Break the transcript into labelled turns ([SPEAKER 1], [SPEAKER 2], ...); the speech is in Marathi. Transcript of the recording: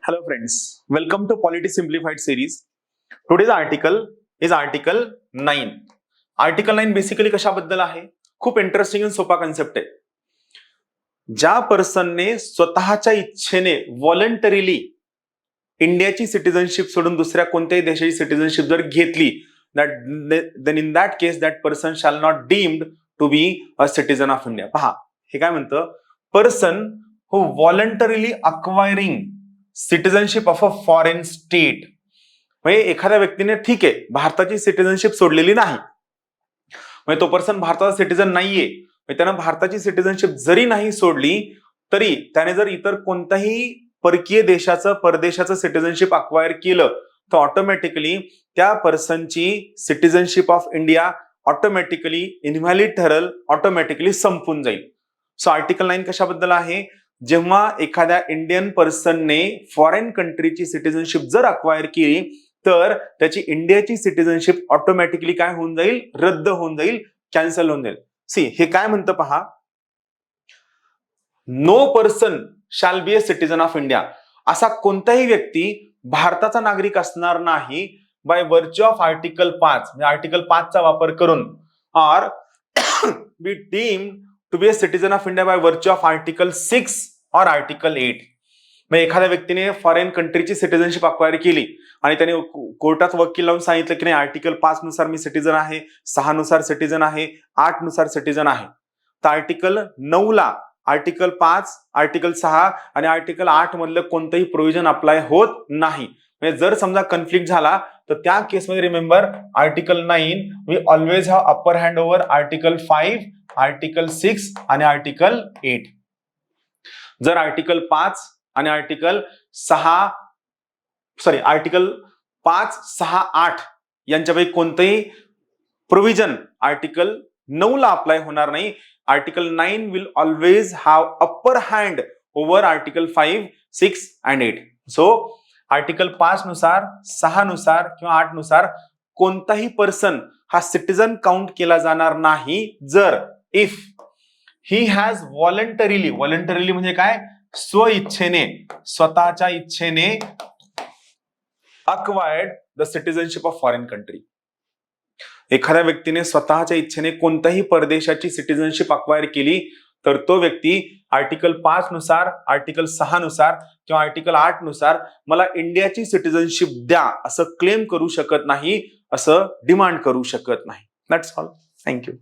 [SPEAKER 1] Hello friends, welcome to Polity Simplified series. Today's article is Article 9. Article 9 basically कशाबद्दल आहे? खूप इंटरेस्टिंग आणि सोपा कन्सेप्ट आहे. ज्या पर्सनने स्वतःच्या इच्छेने व्हॉलंटरीली इंडियाची सिटीजनशिप सोडून दुसऱ्या कोणत्याही देशाची सिटीजनशिप जर घेतली, then in that case that person shall not deemed to be a citizen of India. पहा, हे काय म्हणतं? Person who voluntarily acquiring citizenship of a foreign state. म्हणजे एखाद्या व्यक्तीने ठीक आहे भारताची सिटीजनशिप सोडलेली नाही, म्हणजे तो पर्सन भारताचा सिटीजन नाहीये, त्यानं भारताची सिटीजनशिप जरी नाही सोडली तरी त्याने जर इतर कोणत्याही परकीय देशाचं परदेशाचं सिटीजनशिप अक्वायर केलं तर ऑटोमॅटिकली त्या पर्सनची citizenship of India automatically invalid ठरेल, ऑटोमॅटिकली संपून जाईल. सो आर्टिकल 9 कशाबद्दल आहे? जेव्हा एखाद्या इंडियन पर्सनने फॉरेन कंट्रीची सिटीजनशिप जर अक्वायर केली तर त्याची इंडियाची सिटीजनशिप ऑटोमॅटिकली काय होऊन जाईल? रद्द होऊन जाईल, कॅन्सल होऊन जाईल. सी, हे काय म्हणतं पहा, no person shall be a citizen of India. असा कोणताही व्यक्ती भारताचा नागरिक असणार नाही बाय व्हर्च्यू ऑफ आर्टिकल 5, म्हणजे आर्टिकल 5 चा वापर करून, or be deemed to be a citizen of India by virtue of article 6 or article 8. म्हणजे एखाद्या व्यक्तीने फॉरेन कंट्रीची सिटीजनशिप अक्वायर केली आणि त्याने कोर्टात वकील लावून सांगितलं की नाही आर्टिकल 5 नुसार मी सिटीजन आहे, 6 नुसार सिटीजन आहे, 8 नुसार सिटीजन आहे, तर आर्टिकल 9 ला आर्टिकल 5, आर्टिकल 6 आणि आर्टिकल 8 मधलं कोणतंही प्रोव्हिजन अप्लाय होत नाही. म्हणजे जर समजा कन्फ्लिक्ट झाला तर त्या केसमध्ये remember article 9 we always have upper hand over article 5, article 6 आणि आर्टिकल 8. जर आर्टिकल 5 आणि आर्टिकल 5, 6, 8 यांच्यापैकी कोणतेही प्रोव्हिजन आर्टिकल 9 ला अप्लाय होणार नाही. Article 9 will always have upper hand over article 5, 6 and 8. So article 5 नुसार, 6 नुसार किंवा 8 नुसार कोणताही पर्सन हा सिटीजन काउंट केला जाणार नाही जर इफ ही हॅज व्हॉलंटरीली म्हणजे काय? स्वइच्छेने, स्वतःच्या इच्छेने acquired the citizenship of foreign country. एखाद्या व्यक्तीने स्वतःच्या इच्छेने कोणत्याही परदेशाची सिटीजनशिप अक्वायर केली तर तो व्यक्ती आर्टिकल 5 नुसार, आर्टिकल 6 नुसार किंवा आर्टिकल 8 नुसार मला इंडियाची सिटीजनशिप द्या असं क्लेम करू शकत नाही, असं डिमांड करू शकत नाही. That's all. थँक्यू.